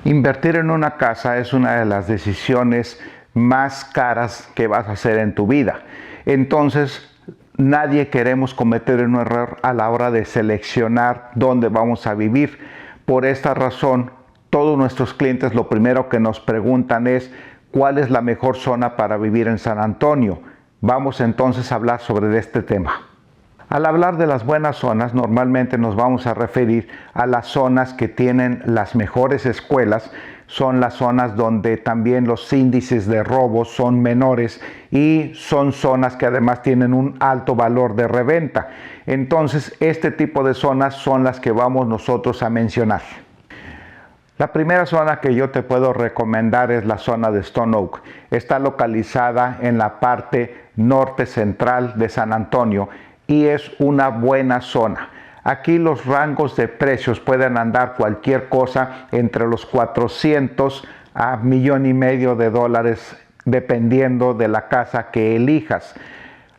Invertir en una casa es una de las decisiones más caras que vas a hacer en tu vida. Entonces, nadie queremos cometer un error a la hora de seleccionar dónde vamos a vivir. Por esta razón, todos nuestros clientes lo primero que nos preguntan es ¿cuál es la mejor zona para vivir en San Antonio? Vamos entonces a hablar sobre este tema. Al hablar de las buenas zonas, normalmente nos vamos a referir a las zonas que tienen las mejores escuelas, son las zonas donde también los índices de robos son menores y son zonas que además tienen un alto valor de reventa. Entonces, este tipo de zonas son las que vamos nosotros a mencionar. La primera zona que yo te puedo recomendar es la zona de Stone Oak. Está localizada en la parte norte central de San Antonio y es una buena zona. Aquí los rangos de precios pueden andar cualquier cosa entre los 400 a $1,500,000 dependiendo de la casa que elijas.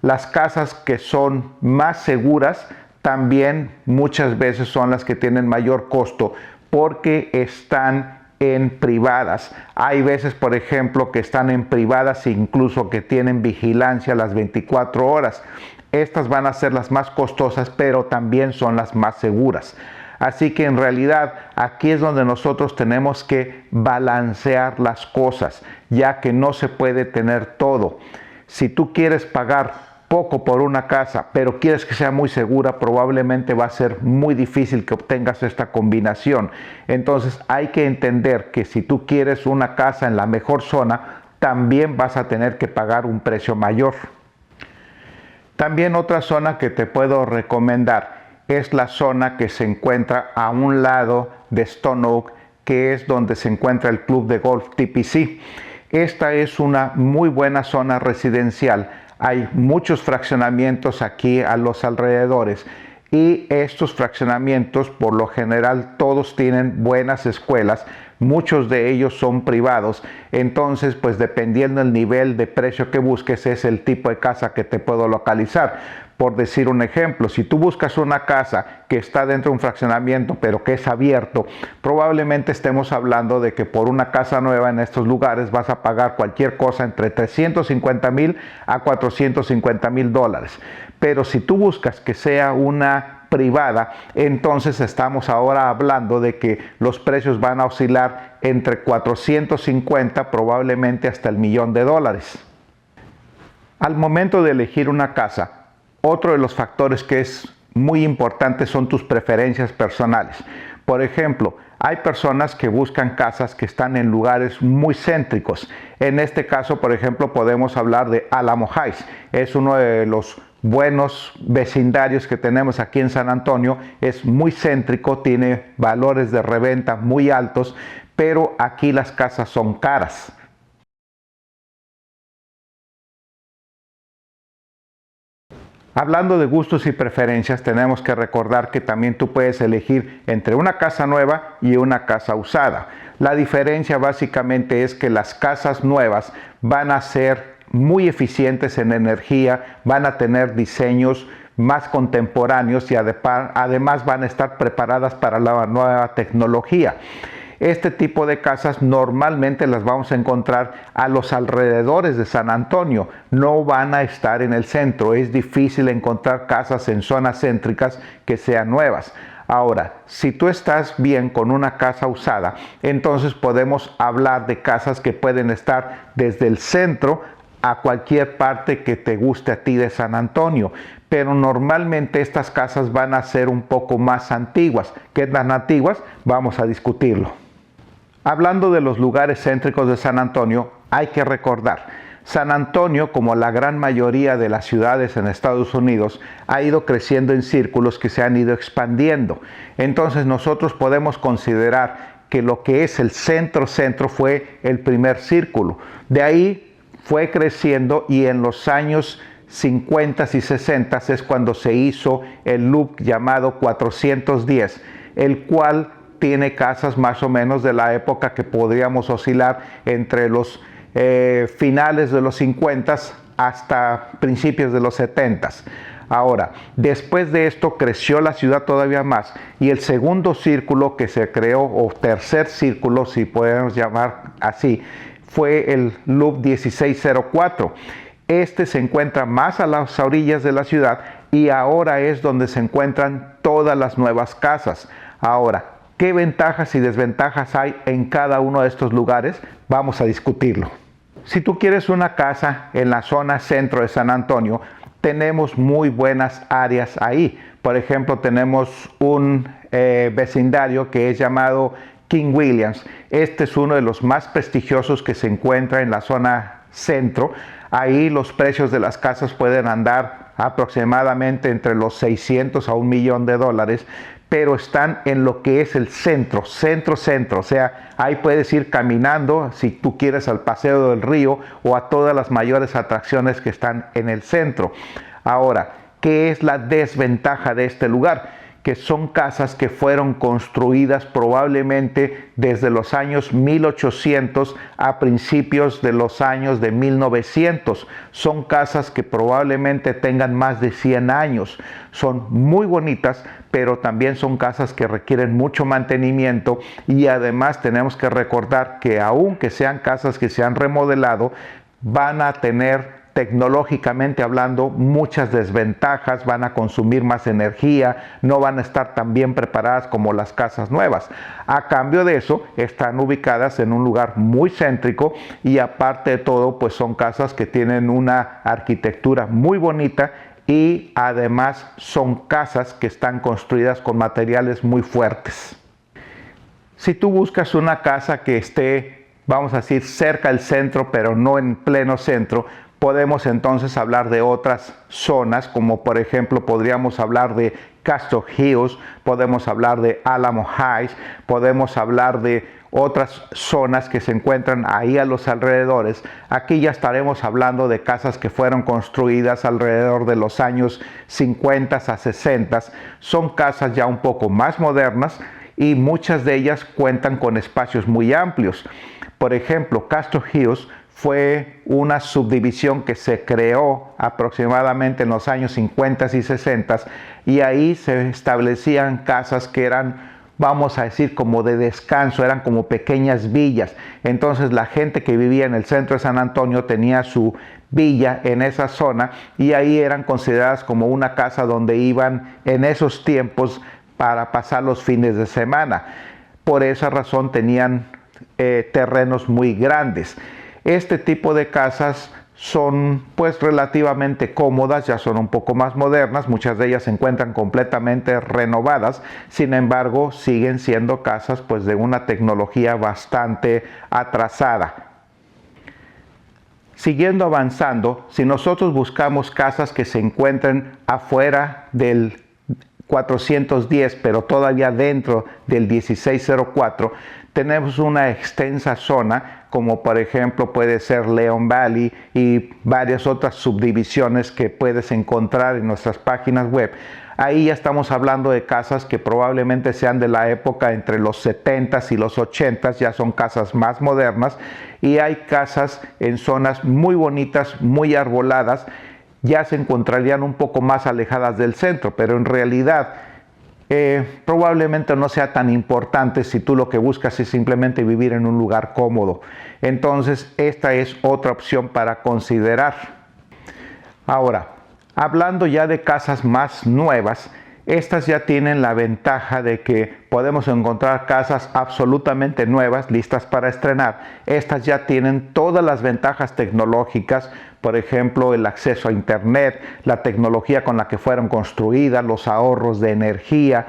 Las casas que son más seguras también muchas veces son las que tienen mayor costo porque están en privadas. Hay veces, por ejemplo, que están en privadas e incluso que tienen vigilancia las 24 horas. Estas van a ser las más costosas, pero también son las más seguras. Así que en realidad aquí es donde nosotros tenemos que balancear las cosas, ya que no se puede tener todo. Si tú quieres pagar poco por una casa, pero quieres que sea muy segura, probablemente va a ser muy difícil que obtengas esta combinación. Entonces hay que entender que si tú quieres una casa en la mejor zona, también vas a tener que pagar un precio mayor. También otra zona que te puedo recomendar es la zona que se encuentra a un lado de Stone Oak, que es donde se encuentra el club de golf TPC. Esta es una muy buena zona residencial. Hay muchos fraccionamientos aquí a los alrededores y estos fraccionamientos por lo general todos tienen buenas escuelas, muchos de ellos son privados, entonces pues dependiendo del nivel de precio que busques es el tipo de casa que te puedo localizar. Por decir un ejemplo, si tú buscas una casa que está dentro de un fraccionamiento pero que es abierto, probablemente estemos hablando de que por una casa nueva en estos lugares vas a pagar cualquier cosa entre $350,000 a $450,000. Pero si tú buscas que sea una privada, entonces estamos ahora hablando de que los precios van a oscilar entre 450 probablemente hasta $1,000,000. Al momento de elegir una casa, otro de los factores que es muy importante son tus preferencias personales. Por ejemplo, hay personas que buscan casas que están en lugares muy céntricos. En este caso, por ejemplo, podemos hablar de Alamo Heights. Es uno de los buenos vecindarios que tenemos aquí en San Antonio. Es muy céntrico, tiene valores de reventa muy altos, pero aquí las casas son caras. Hablando de gustos y preferencias, tenemos que recordar que también tú puedes elegir entre una casa nueva y una casa usada. La diferencia básicamente es que las casas nuevas van a ser muy eficientes en energía, van a tener diseños más contemporáneos y además van a estar preparadas para la nueva tecnología. Este tipo de casas normalmente las vamos a encontrar a los alrededores de San Antonio, no van a estar en el centro. Es difícil encontrar casas en zonas céntricas que sean nuevas. Ahora, si tú estás bien con una casa usada, entonces podemos hablar de casas que pueden estar desde el centro a cualquier parte que te guste a ti de San Antonio, pero normalmente estas casas van a ser un poco más antiguas. ¿Qué tan antiguas? Vamos a discutirlo. Hablando de los lugares céntricos de San Antonio, hay que recordar, San Antonio, como la gran mayoría de las ciudades en Estados Unidos, ha ido creciendo en círculos que se han ido expandiendo. Entonces nosotros podemos considerar que lo que es el centro fue el primer círculo. De ahí fue creciendo y en los años 50 y 60 es cuando se hizo el loop llamado 410, el cual tiene casas más o menos de la época que podríamos oscilar entre los finales de los 50 hasta principios de los 70. Ahora, después de esto creció la ciudad todavía más y el segundo círculo que se creó, o tercer círculo, si podemos llamar así, fue el Loop 1604. Este se encuentra más a las orillas de la ciudad y ahora es donde se encuentran todas las nuevas casas. Ahora, ¿qué ventajas y desventajas hay en cada uno de estos lugares? Vamos a discutirlo. Si tú quieres una casa en la zona centro de San Antonio, tenemos muy buenas áreas ahí. Por ejemplo, tenemos un vecindario que es llamado King Williams. Este es uno de los más prestigiosos que se encuentra en la zona centro. Ahí los precios de las casas pueden andar aproximadamente entre los 600 a $1,000,000, pero están en lo que es el centro, centro. O sea, ahí puedes ir caminando si tú quieres al Paseo del Río o a todas las mayores atracciones que están en el centro. Ahora, ¿qué es la desventaja de este lugar? Que son casas que fueron construidas probablemente desde los años 1800 a principios de los años de 1900. Son casas que probablemente tengan más de 100 años. Son muy bonitas, pero también son casas que requieren mucho mantenimiento y además tenemos que recordar que aunque sean casas que se han remodelado, van a tener, tecnológicamente hablando, muchas desventajas, van a consumir más energía, no van a estar tan bien preparadas como las casas nuevas. A cambio de eso, están ubicadas en un lugar muy céntrico y aparte de todo, pues son casas que tienen una arquitectura muy bonita y además son casas que están construidas con materiales muy fuertes. Si tú buscas una casa que esté, vamos a decir, cerca del centro, pero no en pleno centro, podemos entonces hablar de otras zonas, como por ejemplo podríamos hablar de Castro Hills, podemos hablar de Alamo Heights, podemos hablar de otras zonas que se encuentran ahí a los alrededores. Aquí ya estaremos hablando de casas que fueron construidas alrededor de los años 50 a 60. Son casas ya un poco más modernas y muchas de ellas cuentan con espacios muy amplios. Por ejemplo, Castro Hills fue una subdivisión que se creó aproximadamente en los años 50 y 60 y ahí se establecían casas que eran, vamos a decir, como de descanso, eran como pequeñas villas. Entonces la gente que vivía en el centro de San Antonio tenía su villa en esa zona y ahí eran consideradas como una casa donde iban en esos tiempos para pasar los fines de semana. Por esa razón tenían terrenos muy grandes. Este tipo de casas son pues relativamente cómodas, ya son un poco más modernas, muchas de ellas se encuentran completamente renovadas, sin embargo siguen siendo casas pues de una tecnología bastante atrasada. Siguiendo avanzando, si nosotros buscamos casas que se encuentren afuera del 410, pero todavía dentro del 1604, tenemos una extensa zona, como por ejemplo puede ser Leon Valley y varias otras subdivisiones que puedes encontrar en nuestras páginas web. Ahí ya estamos hablando de casas que probablemente sean de la época entre los 70s y los 80s, ya son casas más modernas, y hay casas en zonas muy bonitas, muy arboladas, ya se encontrarían un poco más alejadas del centro, pero en realidad probablemente no sea tan importante si tú lo que buscas es simplemente vivir en un lugar cómodo. Entonces esta es otra opción para considerar. Ahora, hablando ya de casas más nuevas, estas ya tienen la ventaja de que podemos encontrar casas absolutamente nuevas, listas para estrenar. Estas ya tienen todas las ventajas tecnológicas, por ejemplo, el acceso a internet, la tecnología con la que fueron construidas, los ahorros de energía,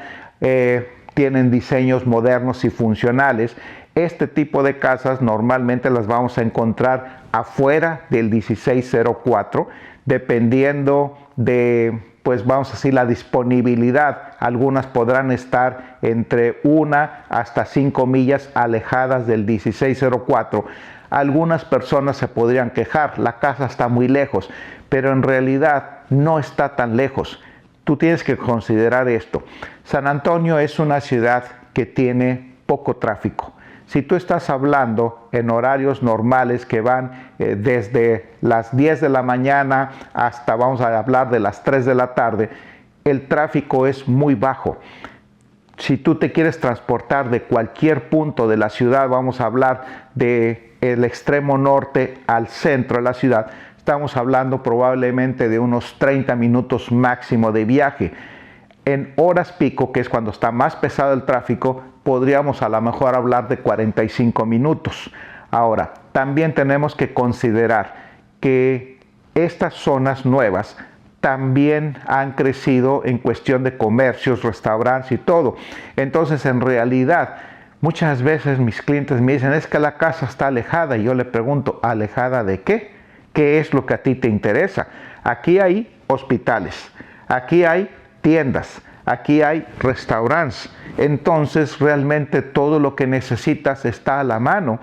tienen diseños modernos y funcionales. Este tipo de casas normalmente las vamos a encontrar afuera del 1604, dependiendo de, pues vamos a decir, la disponibilidad. Algunas podrán estar entre 1 hasta 5 millas alejadas del 1604. Algunas personas se podrían quejar, la casa está muy lejos, pero en realidad no está tan lejos. Tú tienes que considerar esto. San Antonio es una ciudad que tiene poco tráfico. Si tú estás hablando en horarios normales que van desde las 10 de la mañana hasta, vamos a hablar, de las 3 de la tarde, el tráfico es muy bajo. Si tú te quieres transportar de cualquier punto de la ciudad, vamos a hablar del extremo norte al centro de la ciudad, estamos hablando probablemente de unos 30 minutos máximo de viaje. En horas pico, que es cuando está más pesado el tráfico, podríamos a lo mejor hablar de 45 minutos. Ahora, también tenemos que considerar que estas zonas nuevas también han crecido en cuestión de comercios, restaurantes y todo. Entonces, en realidad, muchas veces mis clientes me dicen, es que la casa está alejada. Y yo le pregunto, ¿alejada de qué? ¿Qué es lo que a ti te interesa? Aquí hay hospitales, aquí hay tiendas, aquí hay restaurantes. Entonces, realmente todo lo que necesitas está a la mano.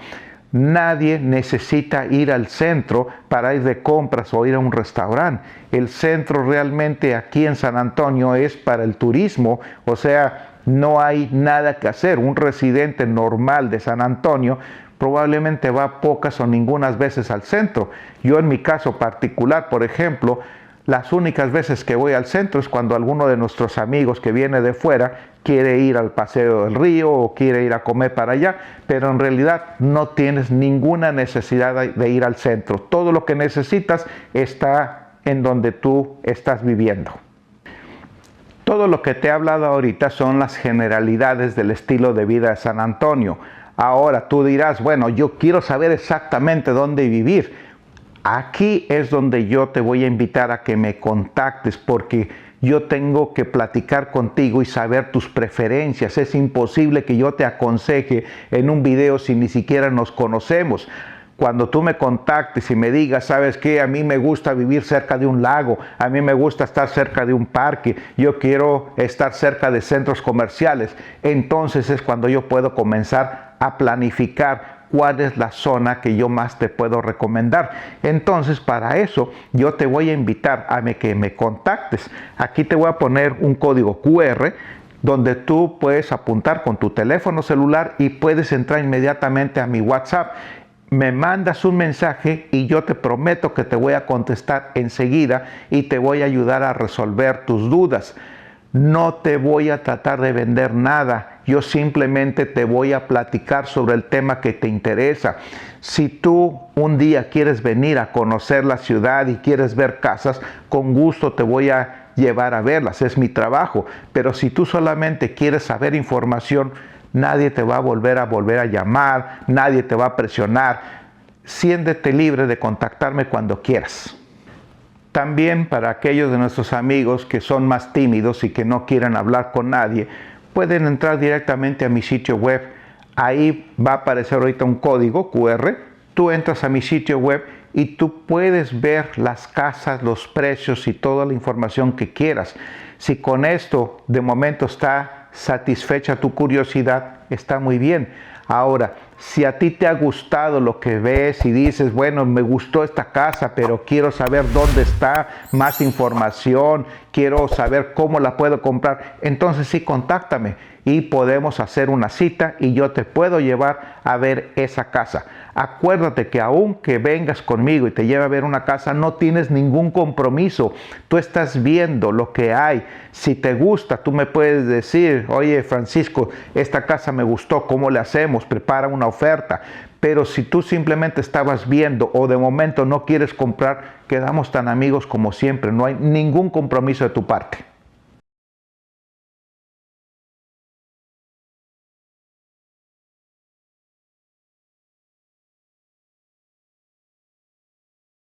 Nadie necesita ir al centro para ir de compras o ir a un restaurante. El centro realmente aquí en San Antonio es para el turismo, o sea, no hay nada que hacer. Un residente normal de San Antonio probablemente va pocas o ningunas veces al centro. Yo en mi caso particular, por ejemplo, las únicas veces que voy al centro es cuando alguno de nuestros amigos que viene de fuera quiere ir al paseo del río o quiere ir a comer para allá, pero en realidad no tienes ninguna necesidad de ir al centro. Todo lo que necesitas está en donde tú estás viviendo. Todo lo que te he hablado ahorita son las generalidades del estilo de vida de San Antonio. Ahora tú dirás, bueno, yo quiero saber exactamente dónde vivir. Aquí es donde yo te voy a invitar a que me contactes, porque yo tengo que platicar contigo y saber tus preferencias. Es imposible que yo te aconseje en un video si ni siquiera nos conocemos. Cuando tú me contactes y me digas, ¿sabes qué? A mí me gusta vivir cerca de un lago, a mí me gusta estar cerca de un parque, yo quiero estar cerca de centros comerciales. Entonces es cuando yo puedo comenzar a planificar cuál es la zona que yo más te puedo recomendar. Entonces, para eso, yo te voy a invitar a que me contactes. Aquí te voy a poner un código QR donde tú puedes apuntar con tu teléfono celular y puedes entrar inmediatamente a mi WhatsApp. Me mandas un mensaje y yo te prometo que te voy a contestar enseguida y te voy a ayudar a resolver tus dudas. No te voy a tratar de vender nada, yo simplemente te voy a platicar sobre el tema que te interesa. Si tú un día quieres venir a conocer la ciudad y quieres ver casas, con gusto te voy a llevar a verlas, es mi trabajo. Pero si tú solamente quieres saber información, nadie te va a volver a llamar, nadie te va a presionar. Siéntete libre de contactarme cuando quieras. También para aquellos de nuestros amigos que son más tímidos y que no quieren hablar con nadie, pueden entrar directamente a mi sitio web. Ahí va a aparecer ahorita un código QR. Tú entras a mi sitio web y tú puedes ver las casas, los precios y toda la información que quieras. Si con esto de momento está satisfecha tu curiosidad, está muy bien. Ahora, si a ti te ha gustado lo que ves y dices, bueno, me gustó esta casa, pero quiero saber dónde está, más información, quiero saber cómo la puedo comprar, entonces sí, contáctame y podemos hacer una cita y yo te puedo llevar a ver esa casa. Acuérdate que aunque vengas conmigo y te lleve a ver una casa, no tienes ningún compromiso. Tú estás viendo lo que hay. Si te gusta, tú me puedes decir, oye Francisco, esta casa me gustó, ¿cómo le hacemos? Prepara una oferta. Pero si tú simplemente estabas viendo o de momento no quieres comprar, quedamos tan amigos como siempre. No hay ningún compromiso de tu parte.